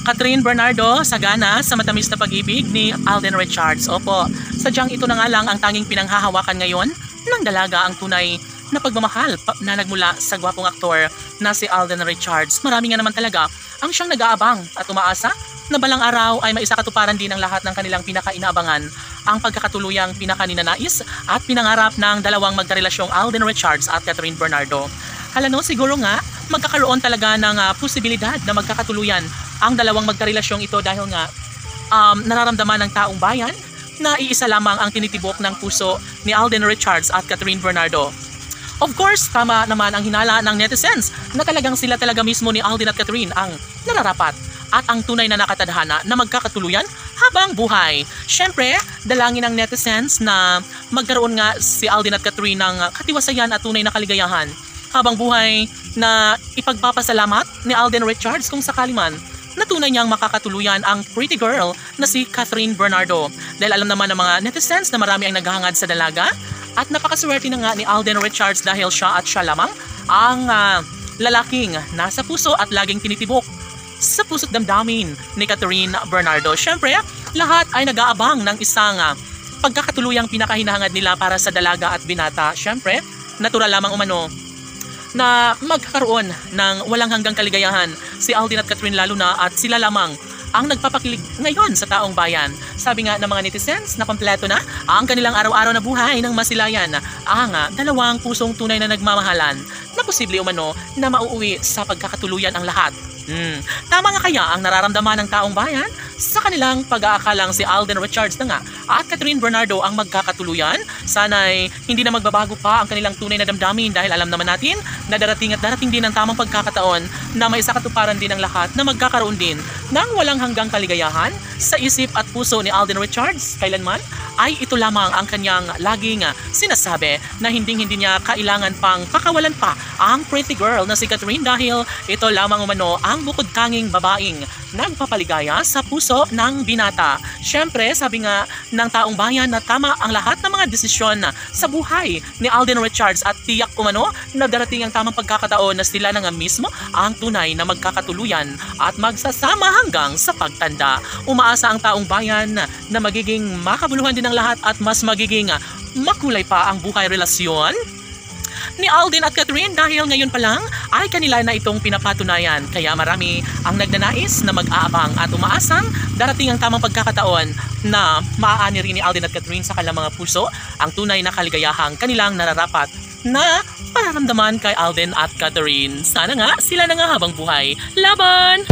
Catherine Bernardo, sagana sa matamis na pag-ibig ni Alden Richards. Opo, sadyang ito na nga lang ang tanging pinanghahawakan ngayon ng dalaga, ang tunay na pagmamahal na nagmula sa gwapong aktor na si Alden Richards. Marami nga naman talaga ang siyang nag-aabang at umaasa na balang araw ay maisakatuparan din ang lahat ng kanilang pinaka-inaabangan, ang pagkakatuluyang pinaka-ninanais at pinangarap ng dalawang magkarelasyong Alden Richards at Catherine Bernardo. Halano, siguro nga magkakaroon talaga ng posibilidad na magkakatuluyan ang dalawang magkarelasyong ito dahil nga nararamdaman ng taong bayan na iisa lamang ang tinitibok ng puso ni Alden Richards at Catherine Bernardo. Of course, tama naman ang hinala ng netizens na talagang sila talaga mismo ni Alden at Catherine ang nararapat at ang tunay na nakatadhana na magkakatuluyan habang buhay. Siyempre, dalangin ng netizens na magkaroon nga si Alden at Catherine ng katiwasayan at tunay na kaligayahan habang buhay, na ipagpapasalamat ni Alden Richards kung sakali man na tunay niyang makakatuluyan ang pretty girl na si Catherine Bernardo. Dahil alam naman ng mga netizens na marami ang naghahangad sa dalaga at napakaswerte na nga ni Alden Richards dahil siya lamang ang lalaking nasa puso at laging tinitibok sa puso't damdamin ni Catherine Bernardo. Siyempre, lahat ay nag-aabang ng isang pagkakatuluyang pinakahinahangad nila para sa dalaga at binata. Siyempre, natural lamang umano na magkakaroon ng walang hanggang kaligayahan si Alden at Catherine, lalo na at sila lamang ang nagpapakilig ngayon sa taong bayan. Sabi nga ng mga netizens na kompleto na ang kanilang araw-araw na buhay ng masilayan ang dalawang pusong tunay na nagmamahalan na posible umano na mauuwi sa pagkakatuluyan ang lahat. Tama nga kaya ang nararamdaman ng taong bayan sa kanilang pag-aakalang si Alden Richards na nga at Catherine Bernardo ang magkakatuluyan? Sana'y hindi na magbabago pa ang kanilang tunay na damdamin dahil alam naman natin na darating at darating din ang tamang pagkakataon na may isakatuparan din ang lahat na magkakaroon din ng walang hanggang kaligayahan sa isip at puso ni Alden Richards. Kailanman ay ito lamang ang kanyang laging sinasabi na hindi niya kailangan pang pakawalan pa ang pretty girl na si Catherine dahil ito lamang umano ang bukod tanging babaeng nagpapaligaya sa puso ng binata. Siyempre, sabi nga ng taong bayan na tama ang lahat ng mga desisyon sa buhay ni Alden Richards at tiyak umano na darating ang tamang pagkakataon na sila na nga mismo ang tunay na magkakatuluyan at magsasama hanggang sa pagtanda. Umaasa ang taong bayan na magiging makabuluhan din ang lahat at mas magiging makulay pa ang buhay relasyon ni Alden at Catherine dahil ngayon pa lang ay kanila na itong pinapatunayan. Kaya marami ang nagnanais na mag-aabang at umaasang darating ang tamang pagkakataon na maaani rin ni Alden at Catherine sa kanilang mga puso ang tunay na kaligayahang kanilang nararapat na pararamdaman kay Alden at Catherine. Sana nga sila na nga habang buhay. Laban!